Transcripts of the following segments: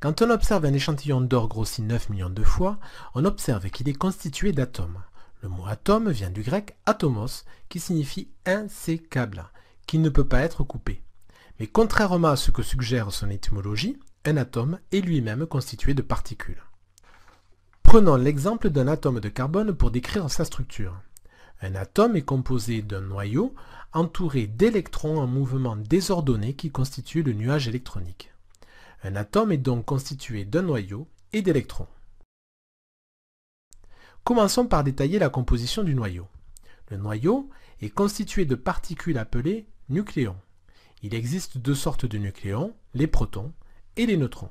Quand on observe un échantillon d'or grossi 9 millions de fois, on observe qu'il est constitué d'atomes. Le mot atome vient du grec atomos, qui signifie insécable, qui ne peut pas être coupé. Mais contrairement à ce que suggère son étymologie, un atome est lui-même constitué de particules. Prenons l'exemple d'un atome de carbone pour décrire sa structure. Un atome est composé d'un noyau entouré d'électrons en mouvement désordonné qui constitue le nuage électronique. Un atome est donc constitué d'un noyau et d'électrons. Commençons par détailler la composition du noyau. Le noyau est constitué de particules appelées nucléons. Il existe deux sortes de nucléons, les protons et les neutrons.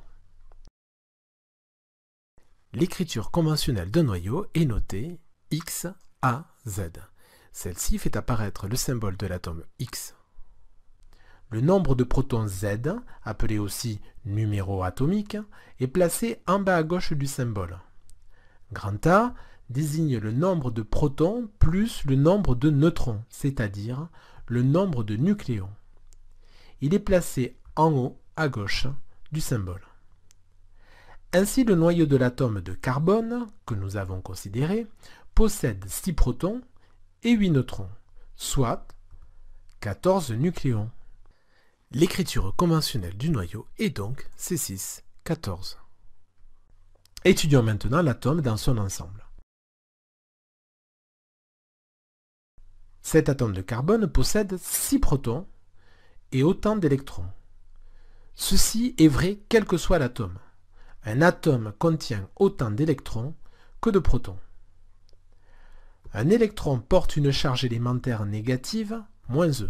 L'écriture conventionnelle d'un noyau est notée X, A, Z. Celle-ci fait apparaître le symbole de l'atome X. Le nombre de protons Z, appelé aussi numéro atomique, est placé en bas à gauche du symbole. Grand A désigne le nombre de protons plus le nombre de neutrons, c'est-à-dire le nombre de nucléons. Il est placé en haut à gauche du symbole. Ainsi, le noyau de l'atome de carbone, que nous avons considéré, possède 6 protons et 8 neutrons, soit 14 nucléons. L'écriture conventionnelle du noyau est donc C6, 14. Étudions maintenant l'atome dans son ensemble. Cet atome de carbone possède 6 protons et autant d'électrons. Ceci est vrai quel que soit l'atome. Un atome contient autant d'électrons que de protons. Un électron porte une charge élémentaire négative, moins E.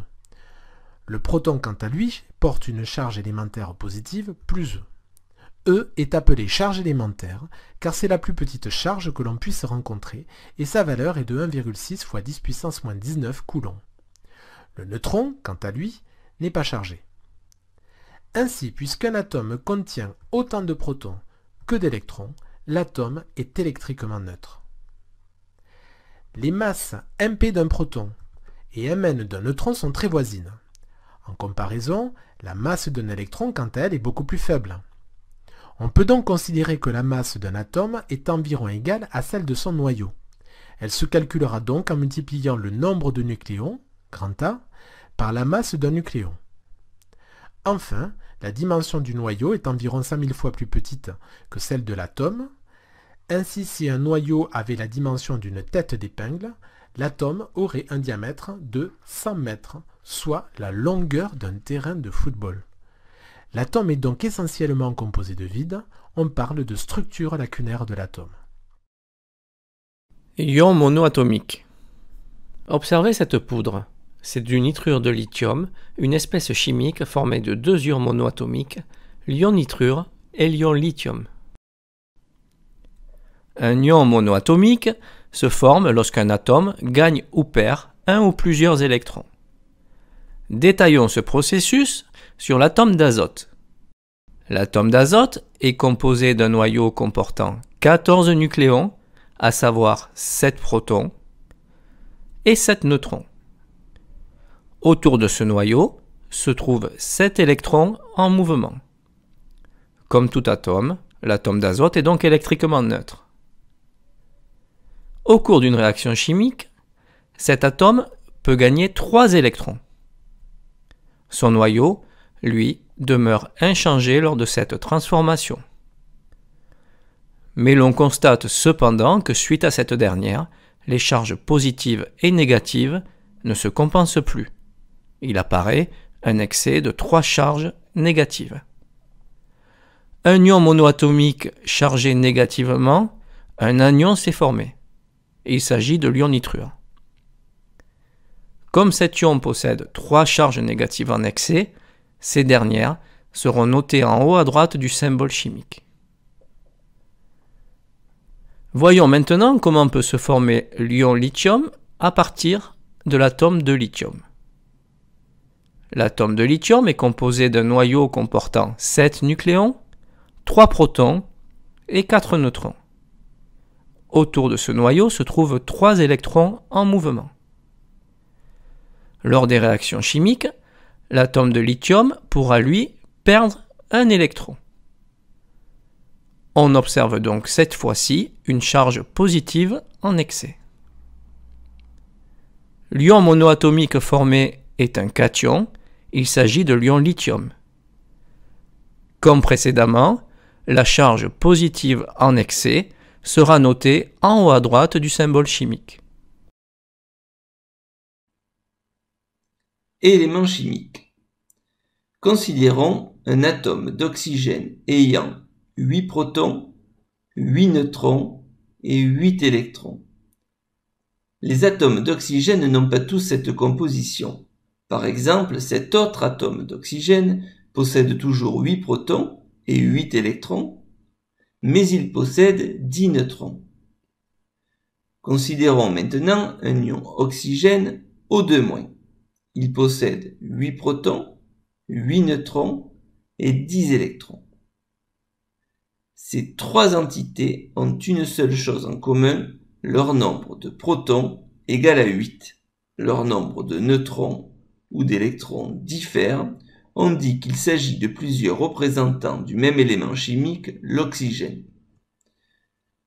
Le proton, quant à lui, porte une charge élémentaire positive, plus E. E est appelée charge élémentaire, car c'est la plus petite charge que l'on puisse rencontrer, et sa valeur est de 1,6 fois 10 puissance moins 19 coulombs. Le neutron, quant à lui, n'est pas chargé. Ainsi, puisqu'un atome contient autant de protons que d'électrons, l'atome est électriquement neutre. Les masses Mp d'un proton et Mn d'un neutron sont très voisines. En comparaison, la masse d'un électron, quant à elle, est beaucoup plus faible. On peut donc considérer que la masse d'un atome est environ égale à celle de son noyau. Elle se calculera donc en multipliant le nombre de nucléons, grand A, par la masse d'un nucléon. Enfin, la dimension du noyau est environ 100 000 fois plus petite que celle de l'atome. Ainsi, si un noyau avait la dimension d'une tête d'épingle, l'atome aurait un diamètre de 100 mètres, soit la longueur d'un terrain de football. L'atome est donc essentiellement composé de vide. On parle de structure lacunaire de l'atome. Ion monoatomique. Observez cette poudre. C'est du nitrure de lithium, une espèce chimique formée de deux ions monoatomiques, l'ion nitrure et l'ion lithium. Un ion monoatomique se forme lorsqu'un atome gagne ou perd un ou plusieurs électrons. Détaillons ce processus sur l'atome d'azote. L'atome d'azote est composé d'un noyau comportant 14 nucléons, à savoir 7 protons et 7 neutrons. Autour de ce noyau se trouvent 7 électrons en mouvement. Comme tout atome, l'atome d'azote est donc électriquement neutre. Au cours d'une réaction chimique, cet atome peut gagner 3 électrons. Son noyau, lui, demeure inchangé lors de cette transformation. Mais l'on constate cependant que suite à cette dernière, les charges positives et négatives ne se compensent plus. Il apparaît un excès de 3 charges négatives. Un ion monoatomique chargé négativement, un anion s'est formé. Il s'agit de l'ion nitrure. Comme cet ion possède 3 charges négatives en excès, ces dernières seront notées en haut à droite du symbole chimique. Voyons maintenant comment peut se former l'ion lithium à partir de l'atome de lithium. L'atome de lithium est composé d'un noyau comportant 7 nucléons, 3 protons et 4 neutrons. Autour de ce noyau se trouvent 3 électrons en mouvement. Lors des réactions chimiques, l'atome de lithium pourra lui perdre un électron. On observe donc cette fois-ci une charge positive en excès. L'ion monoatomique formé est un cation, il s'agit de l'ion lithium. Comme précédemment, la charge positive en excès sera notée en haut à droite du symbole chimique. Éléments chimiques. Considérons un atome d'oxygène ayant 8 protons, 8 neutrons et 8 électrons. Les atomes d'oxygène n'ont pas tous cette composition. Par exemple, cet autre atome d'oxygène possède toujours 8 protons et 8 électrons, mais il possède 10 neutrons. Considérons maintenant un ion oxygène O2-. Il possède 8 protons, 8 neutrons et 10 électrons. Ces trois entités ont une seule chose en commun, leur nombre de protons égal à 8. Leur nombre de neutrons ou d'électrons diffère. On dit qu'il s'agit de plusieurs représentants du même élément chimique, l'oxygène.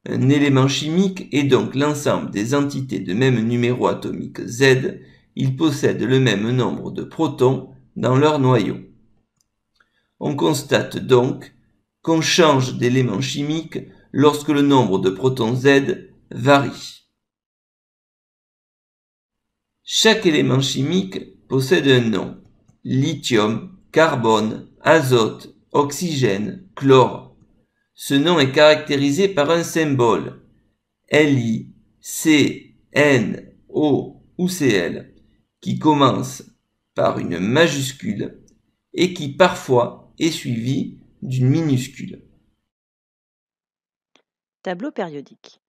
Un élément chimique est donc l'ensemble des entités de même numéro atomique Z. Ils possèdent le même nombre de protons dans leur noyau. On constate donc qu'on change d'élément chimique lorsque le nombre de protons Z varie. Chaque élément chimique possède un nom: lithium, carbone, azote, oxygène, chlore. Ce nom est caractérisé par un symbole Li, C, N, O ou Cl qui commence par une majuscule et qui parfois est suivi d'une minuscule. Tableau périodique.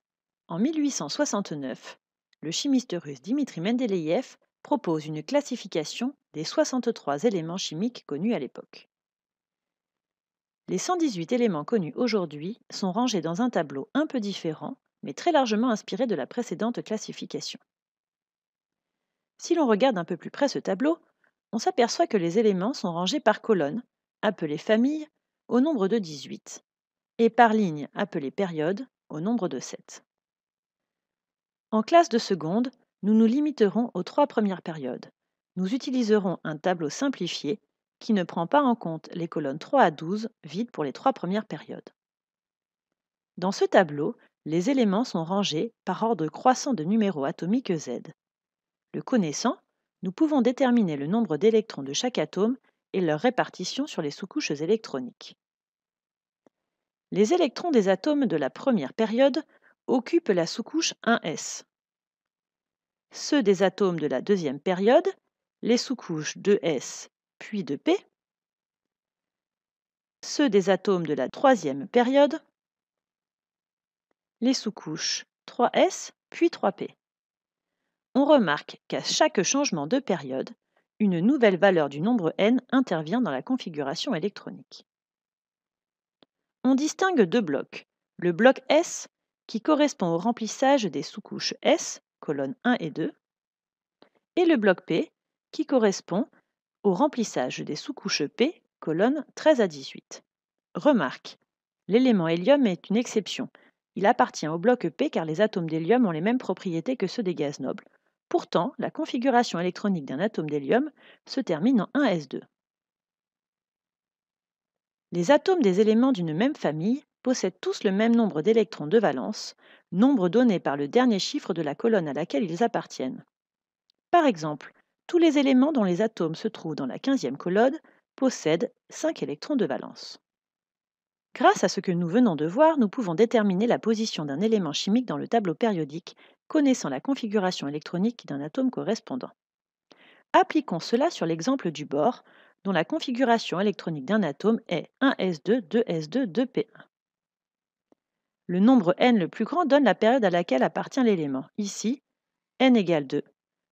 En 1869, le chimiste russe Dmitri Mendeleïev propose une classification des 63 éléments chimiques connus à l'époque. Les 118 éléments connus aujourd'hui sont rangés dans un tableau un peu différent, mais très largement inspiré de la précédente classification. Si l'on regarde un peu plus près ce tableau, on s'aperçoit que les éléments sont rangés par colonnes, appelées familles, au nombre de 18, et par lignes, appelées périodes, au nombre de 7. En classe de seconde, nous nous limiterons aux 3 premières périodes. Nous utiliserons un tableau simplifié qui ne prend pas en compte les colonnes 3 à 12 vides pour les 3 premières périodes. Dans ce tableau, les éléments sont rangés par ordre croissant de numéro atomique Z. Le connaissant, nous pouvons déterminer le nombre d'électrons de chaque atome et leur répartition sur les sous-couches électroniques. Les électrons des atomes de la première période occupent la sous-couche 1s. Ceux des atomes de la deuxième période, les sous-couches 2s puis 2p. Ceux des atomes de la troisième période, les sous-couches 3s puis 3p. On remarque qu'à chaque changement de période, une nouvelle valeur du nombre n intervient dans la configuration électronique. On distingue deux blocs. Le bloc S, qui correspond au remplissage des sous-couches S, colonnes 1 et 2, et le bloc P, qui correspond au remplissage des sous-couches P, colonnes 13 à 18. Remarque, l'élément hélium est une exception. Il appartient au bloc P car les atomes d'hélium ont les mêmes propriétés que ceux des gaz nobles. Pourtant, la configuration électronique d'un atome d'hélium se termine en 1s2. Les atomes des éléments d'une même famille possèdent tous le même nombre d'électrons de valence, nombre donné par le dernier chiffre de la colonne à laquelle ils appartiennent. Par exemple, tous les éléments dont les atomes se trouvent dans la 15e colonne possèdent 5 électrons de valence. Grâce à ce que nous venons de voir, nous pouvons déterminer la position d'un élément chimique dans le tableau périodique, connaissant la configuration électronique d'un atome correspondant. Appliquons cela sur l'exemple du bore, dont la configuration électronique d'un atome est 1s2, 2s2, 2p1. Le nombre n le plus grand donne la période à laquelle appartient l'élément. Ici, n égale 2.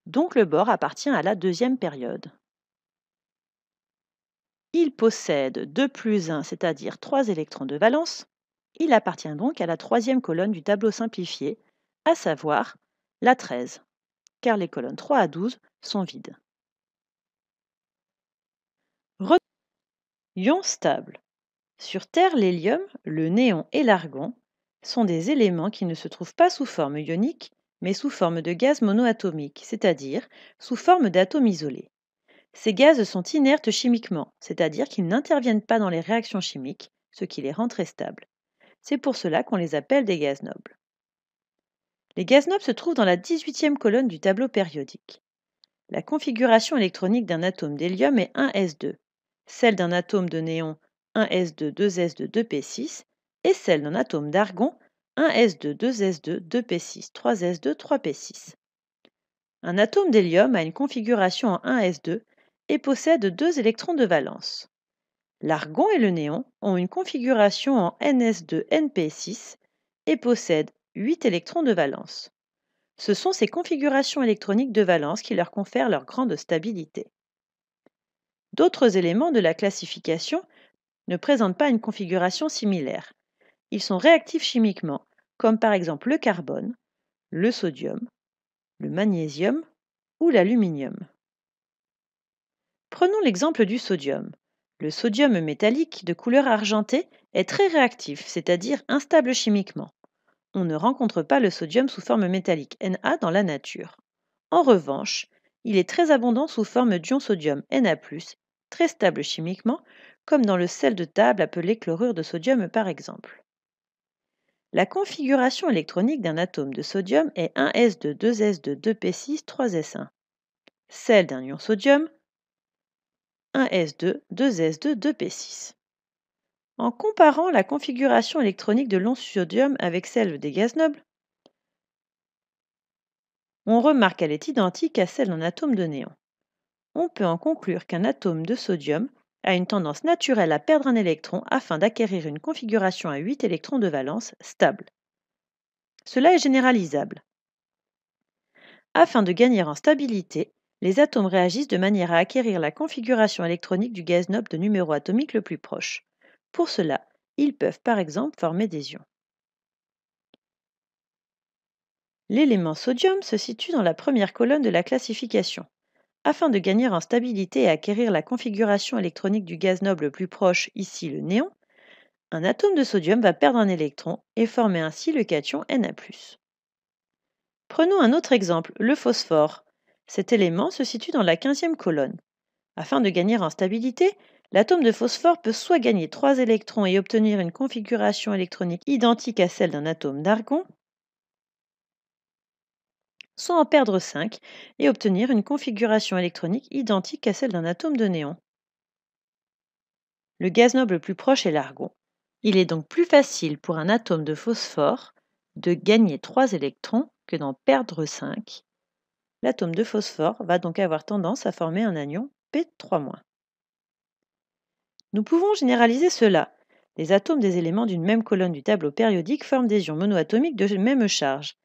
Donc le bore appartient à la deuxième période. Il possède 2 plus 1, c'est-à-dire 3 électrons de valence. Il appartient donc à la troisième colonne du tableau simplifié, à savoir la 13, car les colonnes 3 à 12 sont vides. Ion stable. Sur Terre, l'hélium, le néon et l'argon sont des éléments qui ne se trouvent pas sous forme ionique, mais sous forme de gaz monoatomique, c'est-à-dire sous forme d'atomes isolés. Ces gaz sont inertes chimiquement, c'est-à-dire qu'ils n'interviennent pas dans les réactions chimiques, ce qui les rend très stables. C'est pour cela qu'on les appelle des gaz nobles. Les gaz nobles se trouvent dans la 18e colonne du tableau périodique. La configuration électronique d'un atome d'hélium est 1s2, celle d'un atome de néon 1s2, 2s2, 2p6 et celle d'un atome d'argon 1s2, 2s2, 2p6, 3s2, 3p6. Un atome d'hélium a une configuration en 1s2 et possède 2 électrons de valence. L'argon et le néon ont une configuration en ns2, np6 et possèdent 8 électrons de valence. Ce sont ces configurations électroniques de valence qui leur confèrent leur grande stabilité. D'autres éléments de la classification ne présentent pas une configuration similaire. Ils sont réactifs chimiquement, comme par exemple le carbone, le sodium, le magnésium ou l'aluminium. Prenons l'exemple du sodium. Le sodium métallique de couleur argentée est très réactif, c'est-à-dire instable chimiquement. On ne rencontre pas le sodium sous forme métallique Na dans la nature. En revanche, il est très abondant sous forme d'ion sodium Na+, très stable chimiquement, comme dans le sel de table appelé chlorure de sodium par exemple. La configuration électronique d'un atome de sodium est 1s2, 2s2, 2p6, 3s1. Celle d'un ion sodium, 1s2, 2s2, 2p6. En comparant la configuration électronique de l'ion sodium avec celle des gaz nobles, on remarque qu'elle est identique à celle d'un atome de néon. On peut en conclure qu'un atome de sodium a une tendance naturelle à perdre un électron afin d'acquérir une configuration à 8 électrons de valence stable. Cela est généralisable. Afin de gagner en stabilité, les atomes réagissent de manière à acquérir la configuration électronique du gaz noble de numéro atomique le plus proche. Pour cela, ils peuvent par exemple former des ions. L'élément sodium se situe dans la première colonne de la classification. Afin de gagner en stabilité et acquérir la configuration électronique du gaz noble le plus proche, ici le néon, un atome de sodium va perdre un électron et former ainsi le cation Na+. Prenons un autre exemple, le phosphore. Cet élément se situe dans la 15e colonne. Afin de gagner en stabilité, l'atome de phosphore peut soit gagner 3 électrons et obtenir une configuration électronique identique à celle d'un atome d'argon, soit en perdre 5 et obtenir une configuration électronique identique à celle d'un atome de néon. Le gaz noble le plus proche est l'argon. Il est donc plus facile pour un atome de phosphore de gagner 3 électrons que d'en perdre 5. L'atome de phosphore va donc avoir tendance à former un anion P3-. Nous pouvons généraliser cela. Les atomes des éléments d'une même colonne du tableau périodique forment des ions monoatomiques de même charge.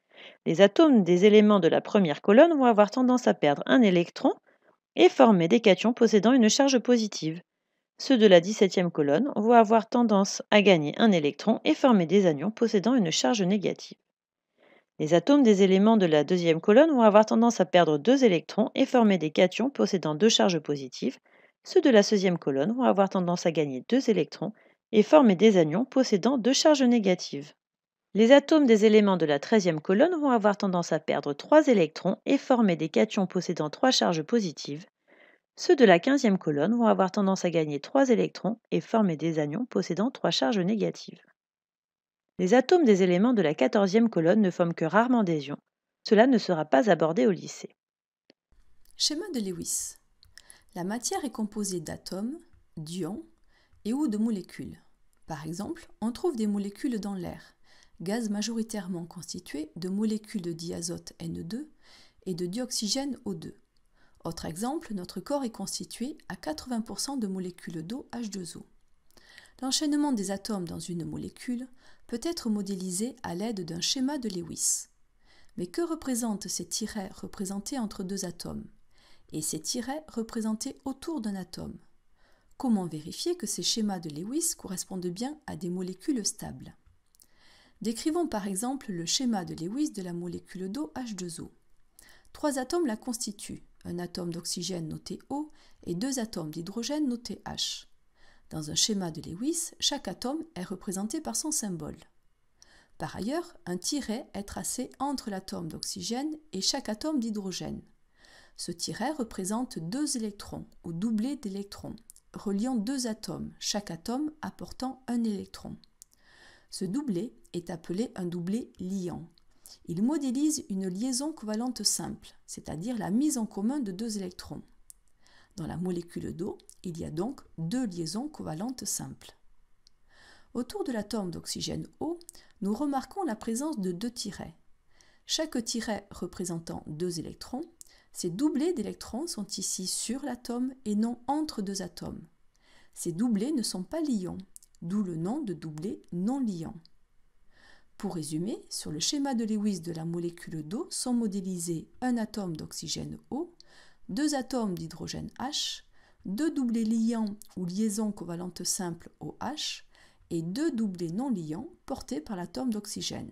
Les atomes des éléments de la première colonne vont avoir tendance à perdre un électron et former des cations possédant une charge positive. Ceux de la 17e colonne vont avoir tendance à gagner un électron et former des anions possédant une charge négative. Les atomes des éléments de la 2e colonne vont avoir tendance à perdre 2 électrons et former des cations possédant 2 charges positives. Ceux de la 16e colonne vont avoir tendance à gagner 2 électrons et former des anions possédant 2 charges négatives. Les atomes des éléments de la 13e colonne vont avoir tendance à perdre 3 électrons et former des cations possédant 3 charges positives. Ceux de la 15e colonne vont avoir tendance à gagner 3 électrons et former des anions possédant 3 charges négatives. Les atomes des éléments de la 14e colonne ne forment que rarement des ions. Cela ne sera pas abordé au lycée. Schéma de Lewis. La matière est composée d'atomes, d'ions et ou de molécules. Par exemple, on trouve des molécules dans l'air, gaz majoritairement constitué de molécules de diazote N2 et de dioxygène O2. Autre exemple, notre corps est constitué à 80% de molécules d'eau H2O. L'enchaînement des atomes dans une molécule peut être modélisé à l'aide d'un schéma de Lewis. Mais que représentent ces tirets représentés entre deux atomes et ces tirets représentés autour d'un atome? Comment vérifier que ces schémas de Lewis correspondent bien à des molécules stables? Décrivons par exemple le schéma de Lewis de la molécule d'eau H2O. 3 atomes la constituent, un atome d'oxygène noté O et 2 atomes d'hydrogène notés H. Dans un schéma de Lewis, chaque atome est représenté par son symbole. Par ailleurs, un tiret est tracé entre l'atome d'oxygène et chaque atome d'hydrogène. Ce tiret représente 2 électrons ou doublés d'électrons, reliant 2 atomes, chaque atome apportant un électron. Ce doublé est appelé un doublé liant. Il modélise une liaison covalente simple, c'est-à-dire la mise en commun de 2 électrons. Dans la molécule d'eau, il y a donc 2 liaisons covalentes simples. Autour de l'atome d'oxygène O, nous remarquons la présence de 2 tirets. Chaque tiret représentant 2 électrons, ces doublés d'électrons sont ici sur l'atome et non entre 2 atomes. Ces doublés ne sont pas liants, d'où le nom de doublé non liant. Pour résumer, sur le schéma de Lewis de la molécule d'eau sont modélisés un atome d'oxygène O, 2 atomes d'hydrogène H, 2 doublés liants ou liaisons covalentes simples OH et 2 doublés non liants portés par l'atome d'oxygène.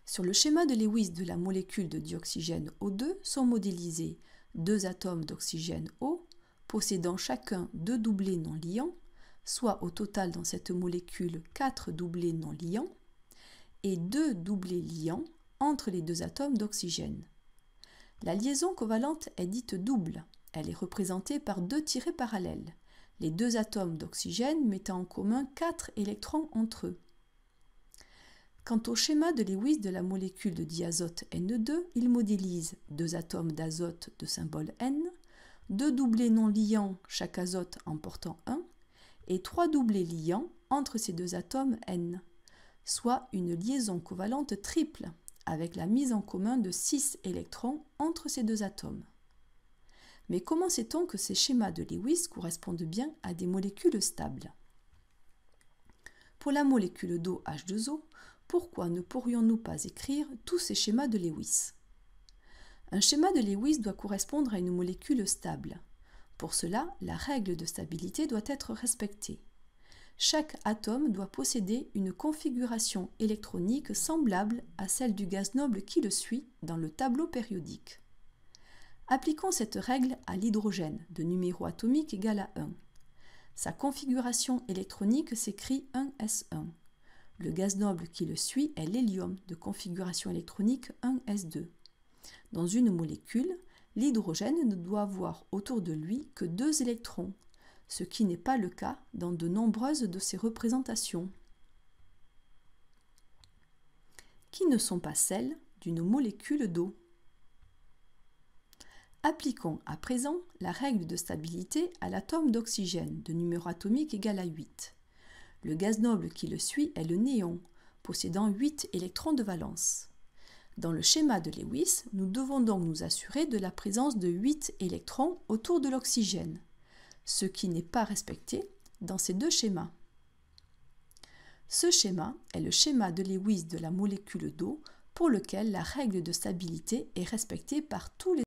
Sur le schéma de Lewis de la molécule de dioxygène O2 sont modélisés 2 atomes d'oxygène O, possédant chacun 2 doublés non liants, soit au total dans cette molécule 4 doublés non liants, et 2 doublés liants entre les 2 atomes d'oxygène. La liaison covalente est dite double. Elle est représentée par 2 tirets parallèles, les 2 atomes d'oxygène mettant en commun 4 électrons entre eux. Quant au schéma de Lewis de la molécule de diazote N2, il modélise 2 atomes d'azote de symbole N, 2 doublés non liants, chaque azote en portant 1, et 3 doublés liants entre ces 2 atomes N, soit une liaison covalente triple, avec la mise en commun de 6 électrons entre ces 2 atomes. Mais comment sait-on que ces schémas de Lewis correspondent bien à des molécules stables? Pour la molécule d'eau H2O, pourquoi ne pourrions-nous pas écrire tous ces schémas de Lewis? Un schéma de Lewis doit correspondre à une molécule stable. Pour cela, la règle de stabilité doit être respectée. Chaque atome doit posséder une configuration électronique semblable à celle du gaz noble qui le suit dans le tableau périodique. Appliquons cette règle à l'hydrogène de numéro atomique égal à 1. Sa configuration électronique s'écrit 1s1. Le gaz noble qui le suit est l'hélium de configuration électronique 1s2. Dans une molécule, l'hydrogène ne doit avoir autour de lui que 2 électrons, ce qui n'est pas le cas dans de nombreuses de ses représentations, qui ne sont pas celles d'une molécule d'eau. Appliquons à présent la règle de stabilité à l'atome d'oxygène de numéro atomique égal à 8. Le gaz noble qui le suit est le néon, possédant 8 électrons de valence. Dans le schéma de Lewis, nous devons donc nous assurer de la présence de 8 électrons autour de l'oxygène, ce qui n'est pas respecté dans ces 2 schémas. Ce schéma est le schéma de Lewis de la molécule d'eau pour lequel la règle de stabilité est respectée par tous les